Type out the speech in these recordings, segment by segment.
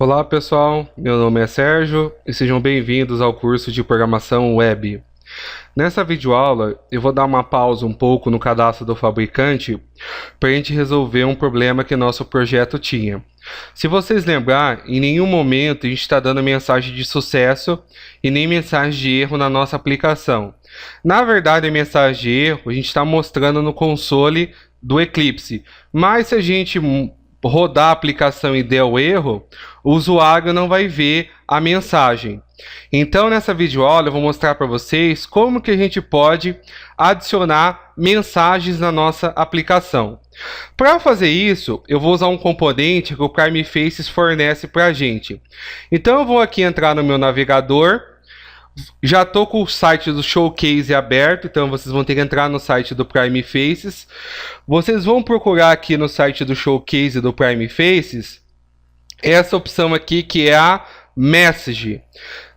Olá pessoal, meu nome é Sérgio e sejam bem-vindos ao curso de Programação Web. Nessa videoaula eu vou dar uma pausa um pouco no cadastro do fabricante para a gente resolver um problema que nosso projeto tinha. Se vocês lembrar, em nenhum momento a gente está dando mensagem de sucesso e nem mensagem de erro na nossa aplicação. Na verdade, a mensagem de erro a gente está mostrando no console do Eclipse, mas se a gente rodar a aplicação e der o erro, o usuário não vai ver a mensagem. Então, nessa videoaula eu vou mostrar para vocês como que a gente pode adicionar mensagens na nossa aplicação. Para fazer isso, eu vou usar um componente que o Prime Faces fornece para a gente. Então, eu vou aqui entrar no meu navegador. Já estou com o site do Showcase aberto, então vocês vão ter que entrar no site do Prime Faces. Vocês vão procurar aqui no site do Showcase do Prime Faces essa opção aqui que é a Message.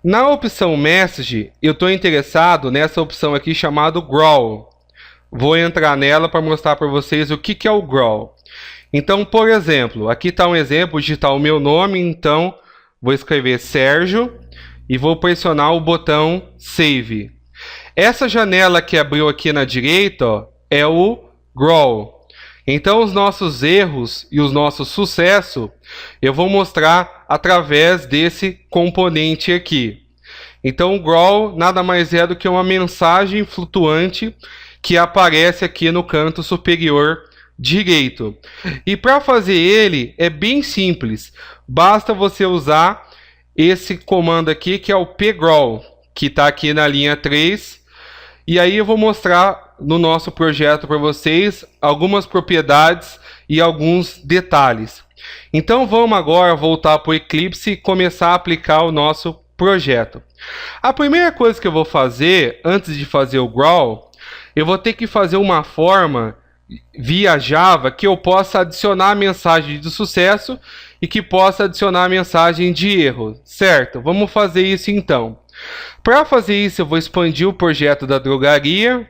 Na opção Message, eu estou interessado nessa opção aqui chamada Growl. Vou entrar nela para mostrar para vocês o que é o Growl. Então, por exemplo, aqui está um exemplo, digitar o meu nome, então vou escrever Sérgio e vou pressionar o botão Save. Essa janela que abriu aqui na direita, ó, é o Growl. Então os nossos erros e os nossos sucessos eu vou mostrar através desse componente aqui. Então o Growl nada mais é do que uma mensagem flutuante que aparece aqui no canto superior direito. E para fazer ele é bem simples, basta você usar esse comando aqui que é o pgrowl, que está aqui na linha 3. E aí eu vou mostrar no nosso projeto para vocês algumas propriedades e alguns detalhes. Então vamos agora voltar para o Eclipse e começar a aplicar o nosso projeto. A primeira coisa que eu vou fazer, antes de fazer o growl, eu vou ter que fazer uma forma via Java que eu possa adicionar a mensagem de sucesso e que possa adicionar a mensagem de erro, certo? Vamos fazer isso então. Para fazer isso, eu vou expandir o projeto da drogaria,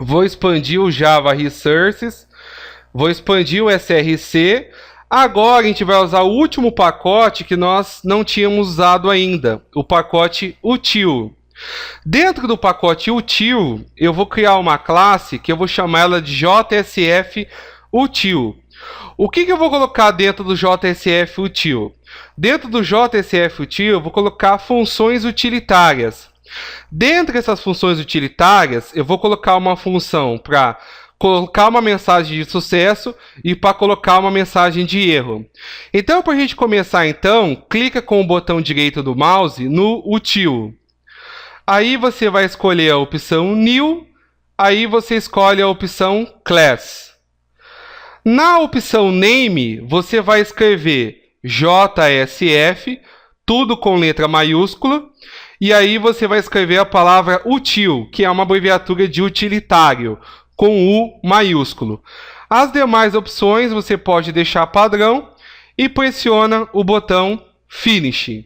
vou expandir o Java Resources, vou expandir o SRC. Agora a gente vai usar o último pacote que nós não tínhamos usado ainda, o pacote util. Dentro do pacote util, eu vou criar uma classe que eu vou chamar ela de JSF util. O que eu vou colocar dentro do JSF util? Dentro do JSF util, eu vou colocar funções utilitárias. Dentro dessas funções utilitárias, eu vou colocar uma função para colocar uma mensagem de sucesso e para colocar uma mensagem de erro. Então, para a gente começar, clica com o botão direito do mouse no util. Aí você vai escolher a opção New, aí você escolhe a opção Class. Na opção Name, você vai escrever JSF, tudo com letra maiúscula, e aí você vai escrever a palavra util, que é uma abreviatura de utilitário, com U maiúsculo. As demais opções você pode deixar padrão e pressiona o botão Finish.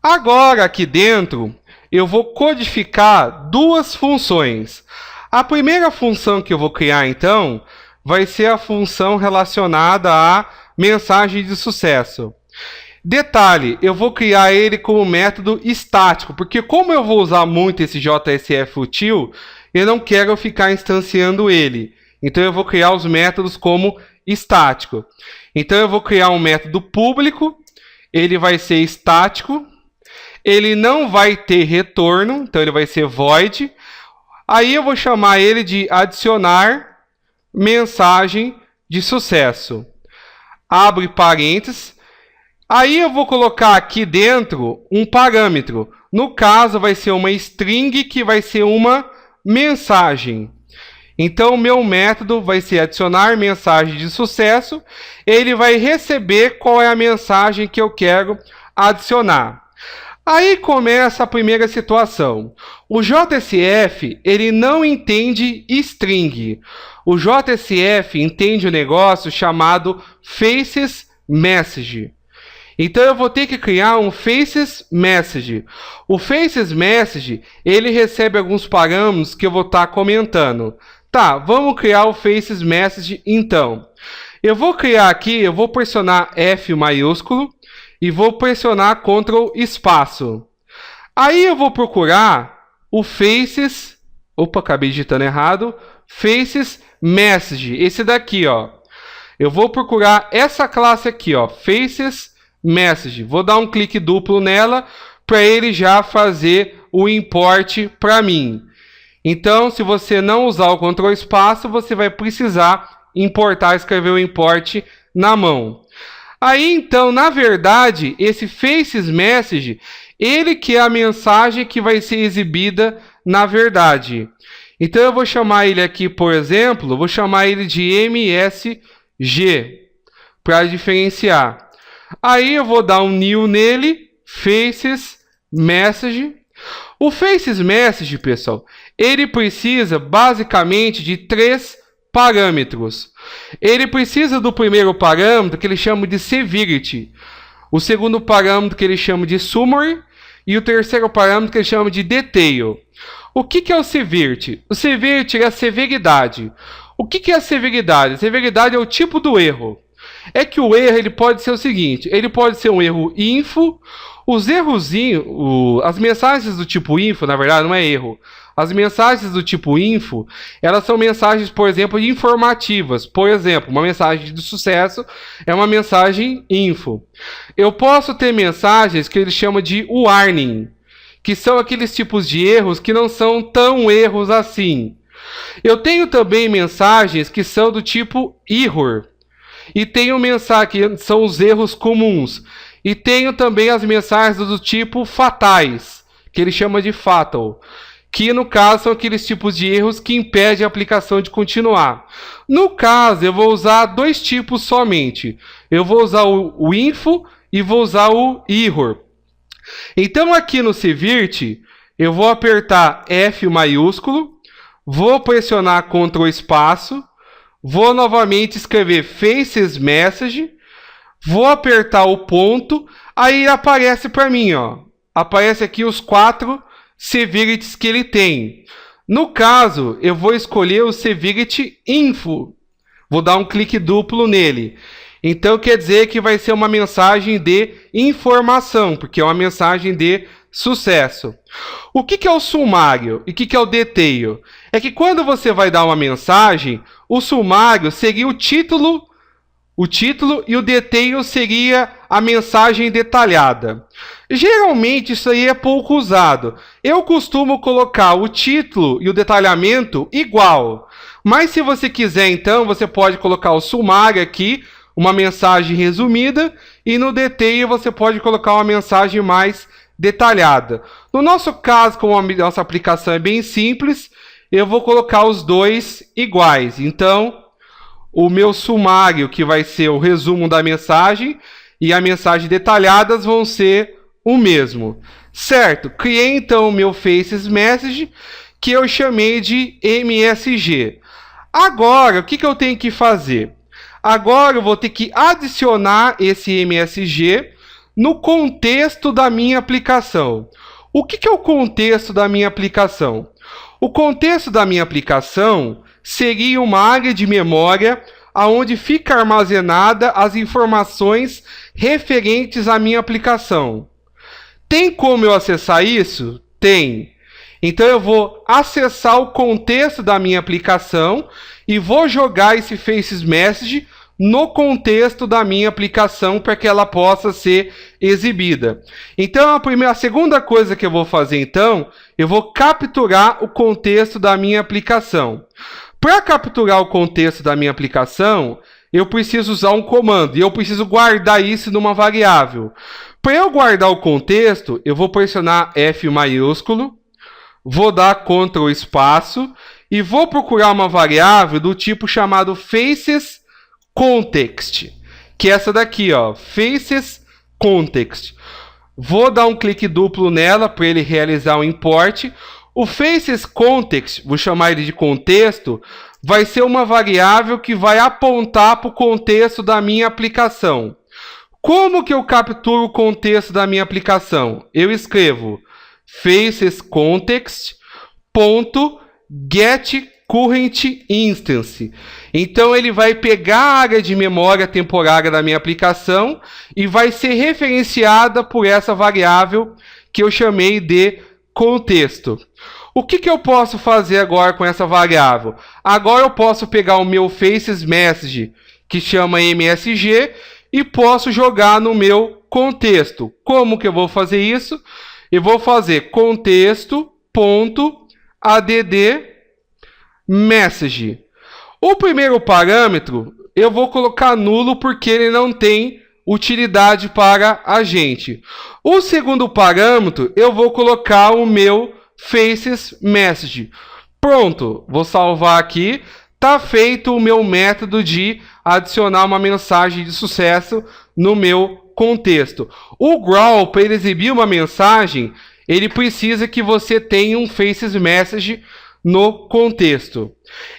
Agora aqui dentro, eu vou codificar duas funções. A primeira função que eu vou criar, então, vai ser a função relacionada à mensagem de sucesso. Detalhe, eu vou criar ele como método estático, porque como eu vou usar muito esse JSF util, eu não quero ficar instanciando ele. Então eu vou criar os métodos como estático. Então eu vou criar um método público, ele vai ser estático. Ele não vai ter retorno, então ele vai ser void. Aí eu vou chamar ele de adicionar mensagem de sucesso. Abre parênteses. Aí eu vou colocar aqui dentro um parâmetro. No caso vai ser uma string que vai ser uma mensagem. Então o meu método vai ser adicionar mensagem de sucesso. Ele vai receber qual é a mensagem que eu quero adicionar. Aí começa a primeira situação. O JSF, ele não entende string. O JSF entende um negócio chamado Faces Message. Então eu vou ter que criar um Faces Message. O Faces Message, ele recebe alguns parâmetros que eu vou estar comentando. Tá, vamos criar o Faces Message então. Eu vou criar aqui, eu vou pressionar F maiúsculo e vou pressionar Ctrl espaço. Aí eu vou procurar o Faces, opa, acabei digitando errado, Faces Message, esse daqui, ó. Eu vou procurar essa classe aqui, ó, Faces Message. Vou dar um clique duplo nela para ele já fazer o import para mim. Então, se você não usar o Ctrl espaço, você vai precisar importar, escrever o import na mão. Aí, então, na verdade, esse Faces Message, ele que é a mensagem que vai ser exibida na verdade. Então, eu vou chamar ele aqui, por exemplo, vou chamar ele de MSG, para diferenciar. Aí, eu vou dar um new nele, Faces Message. O Faces Message, pessoal, ele precisa basicamente de 3 parâmetros. Ele precisa do primeiro parâmetro, que ele chama de Severity. O segundo parâmetro, que ele chama de Summary. E o terceiro parâmetro, que ele chama de Detail. O que é o Severity? O Severity é a severidade. O que é a severidade? A severidade é o tipo do erro. É que o erro ele pode ser o seguinte, ele pode ser um erro info, os errozinhos, as mensagens do tipo info, na verdade, não é erro. As mensagens do tipo info, elas são mensagens, por exemplo, informativas. Por exemplo, uma mensagem de sucesso é uma mensagem info. Eu posso ter mensagens que ele chama de warning, que são aqueles tipos de erros que não são tão erros assim. Eu tenho também mensagens que são do tipo error. E tenho mensagens que são os erros comuns. E tenho também as mensagens do tipo fatais, que ele chama de fatal, que no caso são aqueles tipos de erros que impedem a aplicação de continuar. No caso, eu vou usar 2 tipos somente. Eu vou usar o info e vou usar o error. Então aqui no Severity, eu vou apertar F maiúsculo, vou pressionar Ctrl espaço, vou novamente escrever Faces Message, vou apertar o ponto, aí aparece para mim, ó. Aparece aqui os 4 Severities que ele tem. No caso, eu vou escolher o Severity Info. Vou dar um clique duplo nele. Então quer dizer que vai ser uma mensagem de informação, porque é uma mensagem de sucesso. O que é o sumário e o que é o detail? É que quando você vai dar uma mensagem, o sumário seria o título e o detail seria a mensagem detalhada. Geralmente isso aí é pouco usado. Eu costumo colocar o título e o detalhamento igual. Mas se você quiser, então, você pode colocar o sumário aqui, uma mensagem resumida, e no detail você pode colocar uma mensagem mais detalhada. No nosso caso, como a nossa aplicação é bem simples, eu vou colocar os dois iguais. Então, o meu sumário, que vai ser o resumo da mensagem, e a mensagem detalhadas vão ser o mesmo. Certo? Criei então o meu Faces Message, que eu chamei de MSG. Agora, o que eu tenho que fazer? Agora eu vou ter que adicionar esse MSG no contexto da minha aplicação. O que é o contexto da minha aplicação? O contexto da minha aplicação seria uma área de memória onde fica armazenada as informações referentes à minha aplicação. Tem como eu acessar isso? Tem. Então eu vou acessar o contexto da minha aplicação e vou jogar esse Faces Message no contexto da minha aplicação para que ela possa ser exibida. Então a segunda coisa que eu vou fazer então, eu vou capturar o contexto da minha aplicação. Para capturar o contexto da minha aplicação, eu preciso usar um comando e eu preciso guardar isso numa variável. Para eu guardar o contexto, eu vou pressionar F maiúsculo, vou dar Ctrl espaço e vou procurar uma variável do tipo chamado Faces Context, que é essa daqui, ó, Faces Context. Vou dar um clique duplo nela para ele realizar o import. O Faces Context, vou chamar ele de contexto, vai ser uma variável que vai apontar para o contexto da minha aplicação. Como que eu capturo o contexto da minha aplicação? Eu escrevo Faces Context.get current instance. Então ele vai pegar a área de memória temporária da minha aplicação e vai ser referenciada por essa variável que eu chamei de contexto. O que eu posso fazer agora com essa variável? Agora eu posso pegar o meu faces message, que chama MSG, e posso jogar no meu contexto. Como que eu vou fazer isso? Eu vou fazer contexto.add message. O primeiro parâmetro eu vou colocar nulo porque ele não tem utilidade para a gente. O segundo parâmetro eu vou colocar o meu faces message. Pronto, vou salvar aqui. Tá feito o meu método de adicionar uma mensagem de sucesso no meu contexto. O growl, para ele exibir uma mensagem, ele precisa que você tenha um faces message no contexto.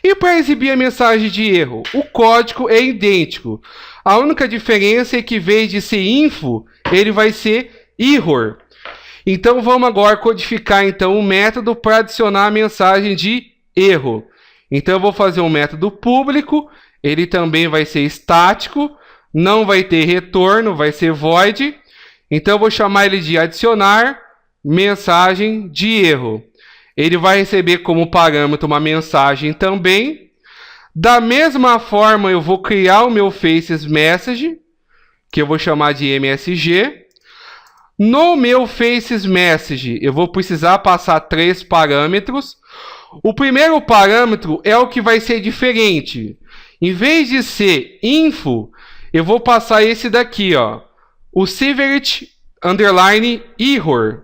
E para exibir a mensagem de erro, o código é idêntico. A única diferença é que, em vez de ser info, ele vai ser error. Então vamos agora codificar então um método para adicionar a mensagem de erro. Então eu vou fazer um método público, ele também vai ser estático, não vai ter retorno, vai ser void. Então eu vou chamar ele de adicionar mensagem de erro. Ele vai receber como parâmetro uma mensagem também. Da mesma forma eu vou criar o meu faces message, que eu vou chamar de MSG. No meu faces message eu vou precisar passar 3 parâmetros. O primeiro parâmetro é o que vai ser diferente. Em vez de ser info, eu vou passar esse daqui, ó, o Severity underline error.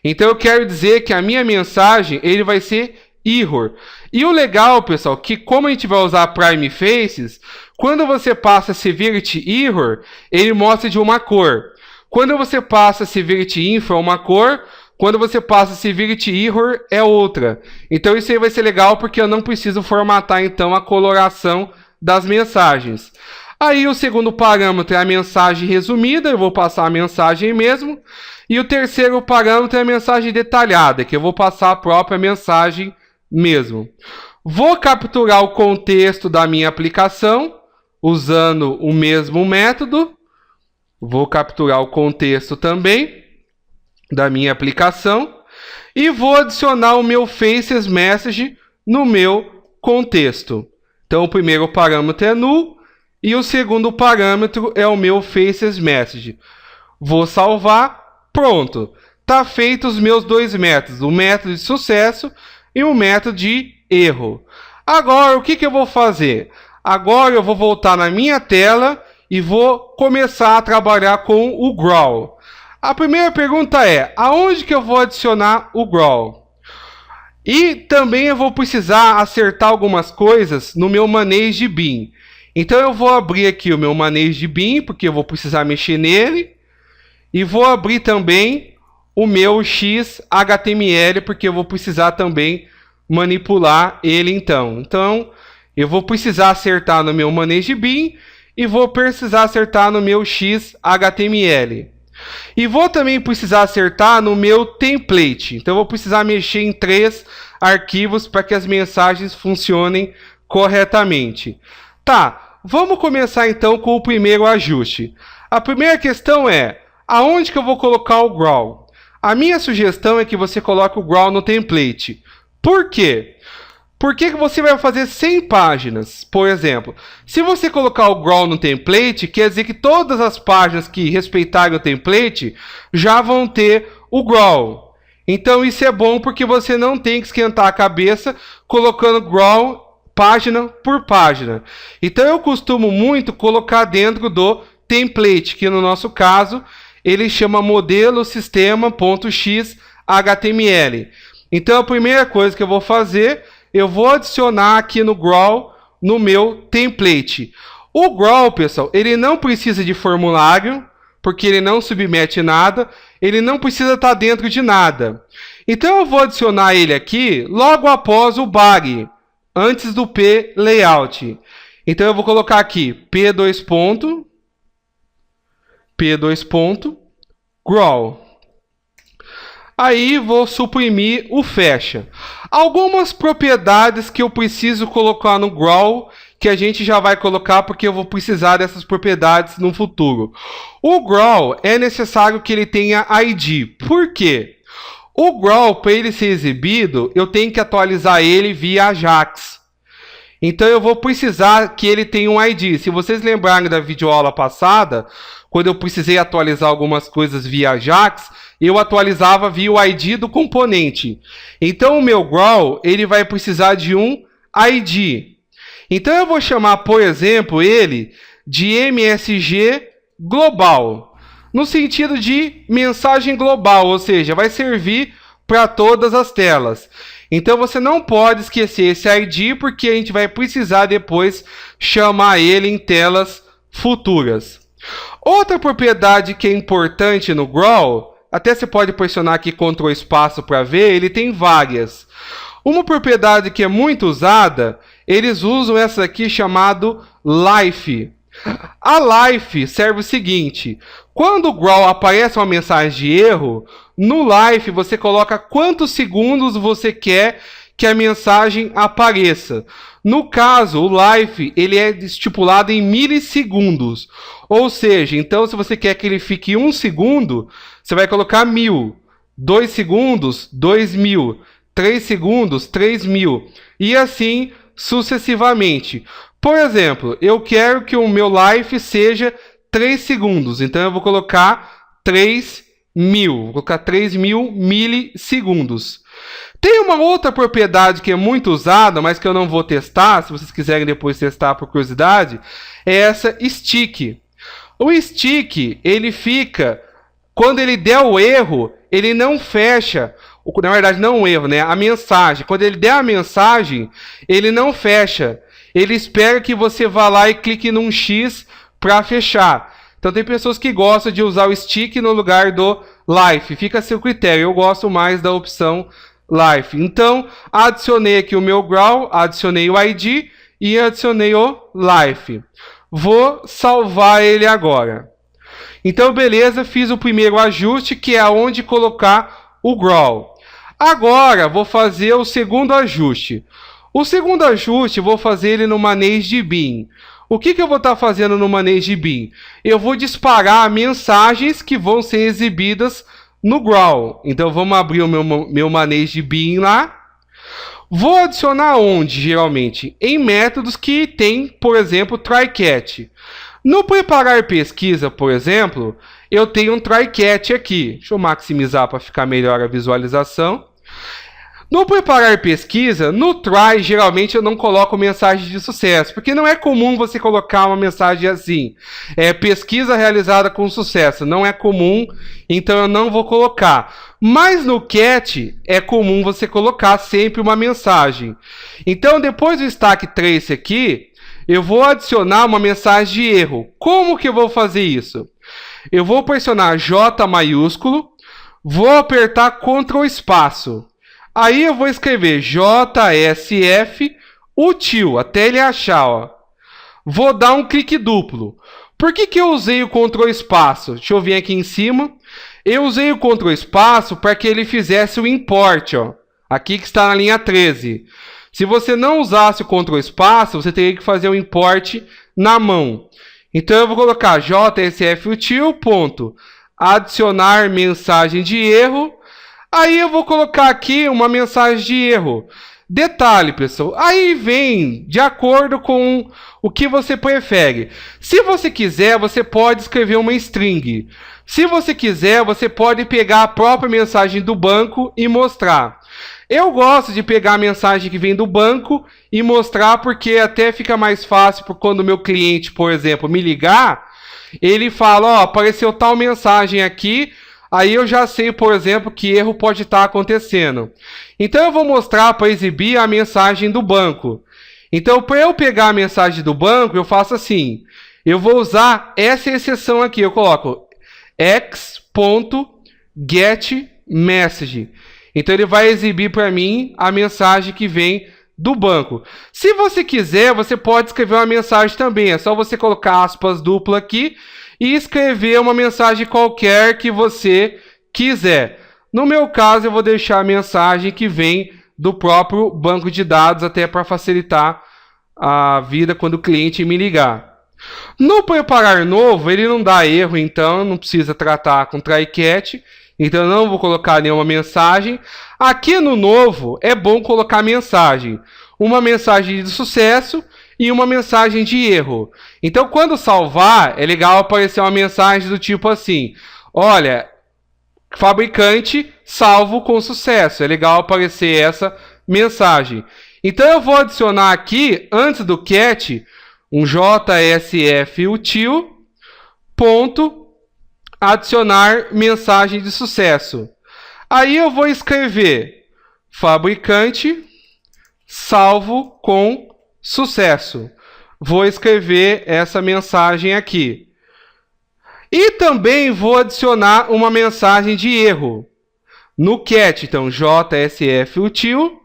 Então eu quero dizer que a minha mensagem ele vai ser error. E o legal, pessoal, que como a gente vai usar prime faces, quando você passa Severity error, ele mostra de uma cor. Quando você passa Severity info é uma cor. Quando você passa Severity error é outra. Então isso aí vai ser legal porque eu não preciso formatar então a coloração das mensagens. Aí o segundo parâmetro é a mensagem resumida, eu vou passar a mensagem mesmo. E o terceiro parâmetro é a mensagem detalhada, que eu vou passar a própria mensagem mesmo. Vou capturar o contexto da minha aplicação usando o mesmo método. Vou capturar o contexto também da minha aplicação e vou adicionar o meu faces message no meu contexto. Então o primeiro parâmetro é null e o segundo parâmetro é o meu faces message. Vou salvar, pronto. Tá feito os meus dois métodos, o método de sucesso e o método de erro. Agora o que eu vou fazer? Agora eu vou voltar na minha tela e vou começar a trabalhar com o growl. A primeira pergunta é, aonde que eu vou adicionar o growl? E também eu vou precisar acertar algumas coisas no meu manage de bin. Então eu vou abrir aqui o meu manage de bin, porque eu vou precisar mexer nele. E vou abrir também o meu XHTML, porque eu vou precisar também manipular ele então. Então eu vou precisar acertar no meu manage de bin e vou precisar acertar no meu XHTML. E vou também precisar acertar no meu template. Então eu vou precisar mexer em 3 arquivos para que as mensagens funcionem corretamente. Tá, vamos começar então com o primeiro ajuste. A primeira questão é, aonde que eu vou colocar o growl? A minha sugestão é que você coloque o growl no template. Por quê? Porque você vai fazer 100 páginas, por exemplo. Se você colocar o growl no template, quer dizer que todas as páginas que respeitarem o template já vão ter o growl. Então isso é bom porque você não tem que esquentar a cabeça colocando growl página por página. Então eu costumo muito colocar dentro do template, que no nosso caso ele chama modelo sistema.xhtml. Então a primeira coisa que eu vou fazer, eu vou adicionar aqui no growl, no meu template. O growl, pessoal, ele não precisa de formulário, porque ele não submete nada, ele não precisa estar dentro de nada. Então eu vou adicionar ele aqui logo após o bag, antes do p layout. Então eu vou colocar aqui p2 growl. Aí vou suprimir o fecha. Algumas propriedades que eu preciso colocar no growl, que a gente já vai colocar porque eu vou precisar dessas propriedades no futuro. O growl é necessário que ele tenha ID. Por quê? O growl, para ele ser exibido, eu tenho que atualizar ele via Ajax. Então eu vou precisar que ele tenha um ID. Se vocês lembrarem da videoaula passada, quando eu precisei atualizar algumas coisas via Ajax, eu atualizava via o ID do componente. Então o meu growl, ele vai precisar de um ID. Então eu vou chamar, por exemplo, ele de MSG global, no sentido de mensagem global, ou seja, vai servir para todas as telas. Então você não pode esquecer esse ID, porque a gente vai precisar depois chamar ele em telas futuras. Outra propriedade que é importante no growl, até você pode pressionar aqui Ctrl espaço para ver, ele tem várias. Uma propriedade que é muito usada, eles usam essa aqui chamado life. A life serve o seguinte: quando o growl aparece uma mensagem de erro, no life você coloca quantos segundos você quer que a mensagem apareça. No caso, o life ele é estipulado em milissegundos. Ou seja, então se você quer que ele fique 1 segundo, você vai colocar 1000. 2 segundos, 2000. 3 segundos, 3000. E assim sucessivamente. Por exemplo, eu quero que o meu life seja 3 segundos. Então eu vou colocar 3000. Vou colocar 3000 milissegundos. Tem uma outra propriedade que é muito usada, mas que eu não vou testar. Se vocês quiserem depois testar por curiosidade, é essa stick. O stick, ele fica... Quando ele der o erro, ele não fecha... Na verdade, não um erro, né? A mensagem. Quando ele der a mensagem, ele não fecha. Ele espera que você vá lá e clique num X para fechar. Então tem pessoas que gostam de usar o stick no lugar do life. Fica a seu critério. Eu gosto mais da opção life. Então, adicionei aqui o meu growl, adicionei o ID e adicionei o life. Vou salvar ele agora. Então, beleza, fiz o primeiro ajuste, que é onde colocar o growl. Agora, vou fazer o segundo ajuste. O segundo ajuste, vou fazer ele no Manage de Bin. O que eu vou estar fazendo no Manage de Bin? Eu vou disparar mensagens que vão ser exibidas no growl. Então, vamos abrir o meu Manage de Bin lá. Vou adicionar onde, geralmente? Em métodos que tem, por exemplo, try-catch. No preparar pesquisa, por exemplo, eu tenho um try-catch aqui. Deixa eu maximizar para ficar melhor a visualização. No preparar pesquisa, no try, geralmente eu não coloco mensagem de sucesso, porque não é comum você colocar uma mensagem assim. É pesquisa realizada com sucesso, não é comum, então eu não vou colocar. Mas no catch é comum você colocar sempre uma mensagem. Então depois do stack trace aqui, eu vou adicionar uma mensagem de erro. Como que eu vou fazer isso? Eu vou pressionar J maiúsculo, vou apertar Ctrl espaço. Aí eu vou escrever JSF util, até ele achar, ó. Vou dar um clique duplo. Por que eu usei o Ctrl espaço? Deixa eu vir aqui em cima. Eu usei o Ctrl espaço para que ele fizesse o import, ó. Aqui que está na linha 13. Se você não usasse o Ctrl espaço, você teria que fazer o import na mão. Então eu vou colocar JSF util, ponto, adicionar mensagem de erro. Aí eu vou colocar aqui uma mensagem de erro. Detalhe, pessoal, aí vem de acordo com o que você prefere. Se você quiser, você pode escrever uma string. Se você quiser, você pode pegar a própria mensagem do banco e mostrar. Eu gosto de pegar a mensagem que vem do banco e mostrar, porque até fica mais fácil quando o meu cliente, por exemplo, me ligar, ele fala, ó, apareceu tal mensagem aqui. Aí eu já sei, por exemplo, que erro pode estar acontecendo. Então eu vou mostrar para exibir a mensagem do banco. Então, para eu pegar a mensagem do banco, eu faço assim. Eu vou usar essa exceção aqui. Eu coloco x.getMessage. Então ele vai exibir para mim a mensagem que vem do banco. Se você quiser, você pode escrever uma mensagem também. É só você colocar aspas dupla aqui e escrever uma mensagem qualquer que você quiser. No meu caso, eu vou deixar a mensagem que vem do próprio banco de dados, até para facilitar a vida quando o cliente me ligar. No preparar novo, ele não dá erro, então não precisa tratar com try catch, então eu não vou colocar nenhuma mensagem. Aqui no novo, é bom colocar mensagem. Uma mensagem de sucesso e uma mensagem de erro. Então, quando salvar, é legal aparecer uma mensagem do tipo assim: olha, fabricante salvo com sucesso. É legal aparecer essa mensagem. Então, eu vou adicionar aqui, antes do cat, um JSF util, ponto, adicionar mensagem de sucesso. Aí eu vou escrever fabricante salvo com sucesso. Vou escrever essa mensagem aqui. E também vou adicionar uma mensagem de erro. No cat, então, JSF util,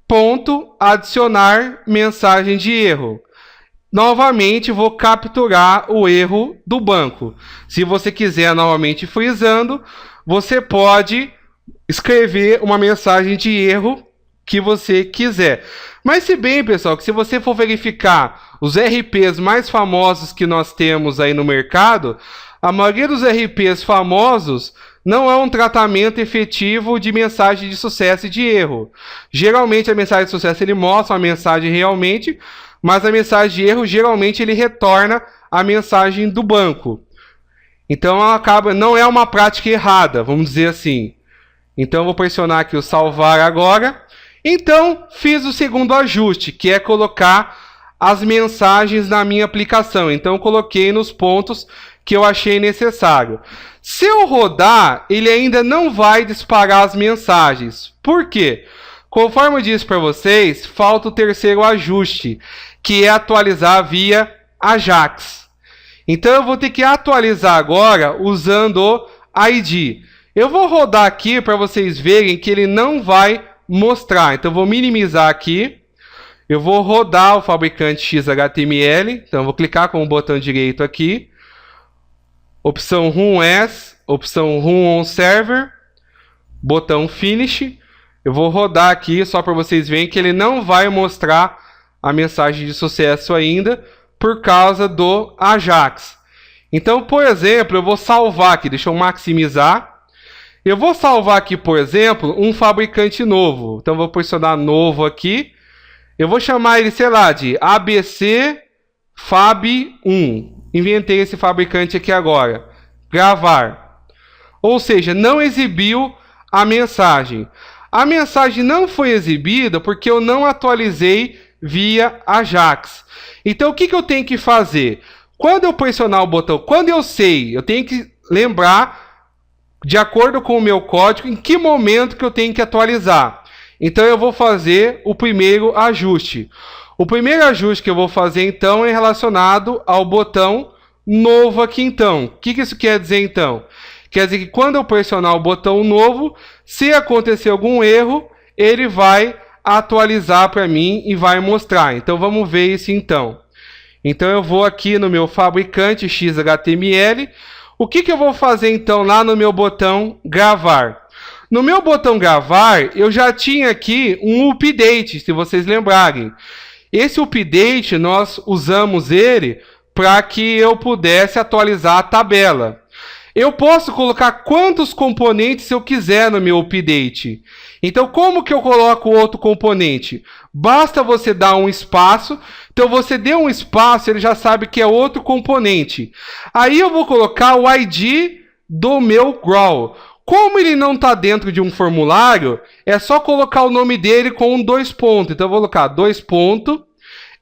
ponto, adicionar mensagem de erro. Novamente, vou capturar o erro do banco. Se você quiser novamente frisando, você pode escrever uma mensagem de erro que você quiser. Mas se bem, pessoal, que se você for verificar os RPs mais famosos que nós temos aí no mercado, a maioria dos RPs famosos não é um tratamento efetivo de mensagem de sucesso e de erro. Geralmente a mensagem de sucesso ele mostra a mensagem realmente, mas a mensagem de erro, geralmente, ele retorna a mensagem do banco. Então, não é uma prática errada, vamos dizer assim. Então, eu vou pressionar aqui o salvar agora. Então, fiz o segundo ajuste, que é colocar as mensagens na minha aplicação. Então, eu coloquei nos pontos que eu achei necessário. Se eu rodar, ele ainda não vai disparar as mensagens. Por quê? Conforme eu disse para vocês, falta o terceiro ajuste, que é atualizar via Ajax. Então eu vou ter que atualizar agora usando o ID. Eu vou rodar aqui para vocês verem que ele não vai mostrar. Então eu vou minimizar aqui. Eu vou rodar o fabricante XHTML. Então eu vou clicar com o botão direito aqui. Opção Run As, opção Run on Server, botão Finish. Eu vou rodar aqui só para vocês verem que ele não vai mostrar a mensagem de sucesso ainda por causa do Ajax. Então, por exemplo, eu vou salvar aqui, deixa eu maximizar. Eu vou salvar aqui, por exemplo, um fabricante novo. Então, eu vou pressionar novo aqui. Eu vou chamar ele, sei lá, de ABC Fab 1. Inventei esse fabricante aqui agora. Gravar. Ou seja, não exibiu a mensagem. A mensagem não foi exibida porque eu não atualizei via Ajax. Então, o que eu tenho que fazer? Quando eu pressionar o botão, quando eu sei, eu tenho que lembrar, de acordo com o meu código, em que momento que eu tenho que atualizar. Então, eu vou fazer o primeiro ajuste. O primeiro ajuste que eu vou fazer, então, é relacionado ao botão novo aqui, então. O que isso quer dizer, então? Quer dizer que quando eu pressionar o botão novo, se acontecer algum erro, ele vai atualizar para mim e vai mostrar. Então vamos ver isso então. Então eu vou aqui no meu fabricante XHTML. O que eu vou fazer então lá no meu botão gravar? No meu botão gravar, eu já tinha aqui um update, se vocês lembrarem. Esse update, nós usamos ele para que eu pudesse atualizar a tabela. Eu posso colocar quantos componentes eu quiser no meu update. Então, como que eu coloco outro componente? Basta você dar um espaço. Então, você deu um espaço, ele já sabe que é outro componente. Aí eu vou colocar o ID do meu grow. Como ele não está dentro de um formulário, é só colocar o nome dele com 2 pontos. Então, eu vou colocar 2 pontos,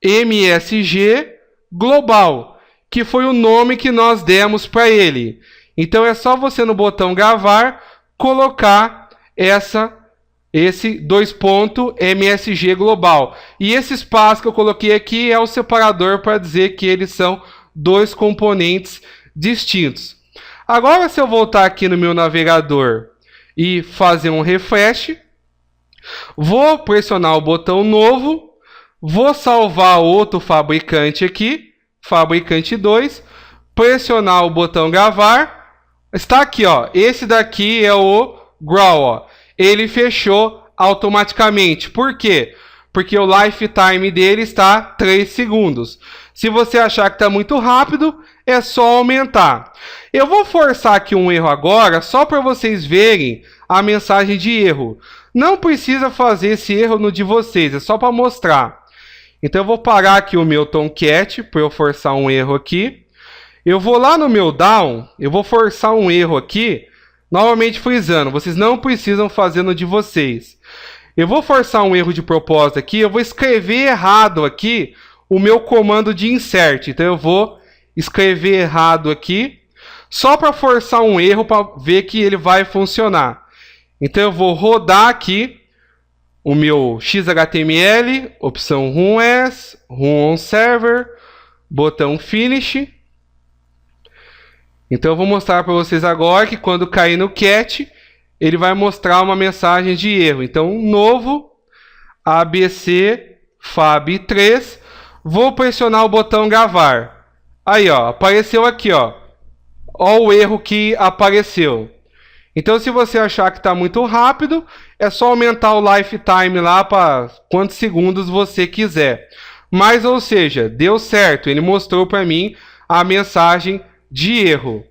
MSG global, que foi o nome que nós demos para ele. Então é só você no botão gravar colocar esse 2 pontos MSG global. E esse espaço que eu coloquei aqui é o separador para dizer que eles são 2 componentes distintos. Agora, se eu voltar aqui no meu navegador e fazer um refresh, vou pressionar o botão novo, vou salvar outro fabricante aqui, fabricante 2, pressionar o botão gravar. Está aqui, ó. Esse daqui é o Grow, ó. Ele fechou automaticamente. Por quê? Porque o lifetime dele está 3 segundos. Se você achar que está muito rápido, é só aumentar. Eu vou forçar aqui um erro agora, só para vocês verem a mensagem de erro. Não precisa fazer esse erro no de vocês, é só para mostrar. Então eu vou parar aqui o meu Tomcat, para eu forçar um erro aqui. Eu vou lá no meu down, eu vou forçar um erro aqui, novamente frisando, vocês não precisam fazer no de vocês. Eu vou forçar um erro de propósito aqui, eu vou escrever errado aqui o meu comando de insert. Então eu vou escrever errado aqui, só para forçar um erro para ver que ele vai funcionar. Então eu vou rodar aqui o meu XHTML, opção Run As, Run on Server, botão Finish. Então eu vou mostrar para vocês agora que quando cair no cat, ele vai mostrar uma mensagem de erro. Então, novo ABC FAB3, vou pressionar o botão gravar. Aí, ó, apareceu aqui, ó. Ó o erro que apareceu. Então, se você achar que está muito rápido, é só aumentar o lifetime lá para quantos segundos você quiser. Mas, ou seja, deu certo. Ele mostrou para mim a mensagem de erro.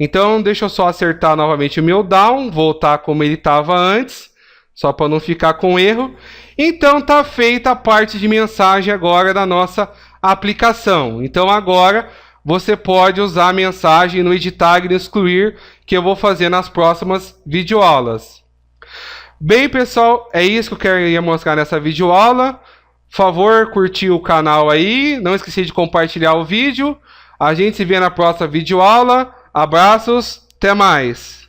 Então, deixa eu só acertar novamente o meu down, voltar como ele estava antes, só para não ficar com erro. Então, está feita a parte de mensagem agora da nossa aplicação. Então, agora você pode usar a mensagem no editar e no excluir, que eu vou fazer nas próximas videoaulas. Bem, pessoal, é isso que eu queria mostrar nessa videoaula. Por favor, curtir o canal aí, não esqueça de compartilhar o vídeo. A gente se vê na próxima videoaula. Abraços, até mais!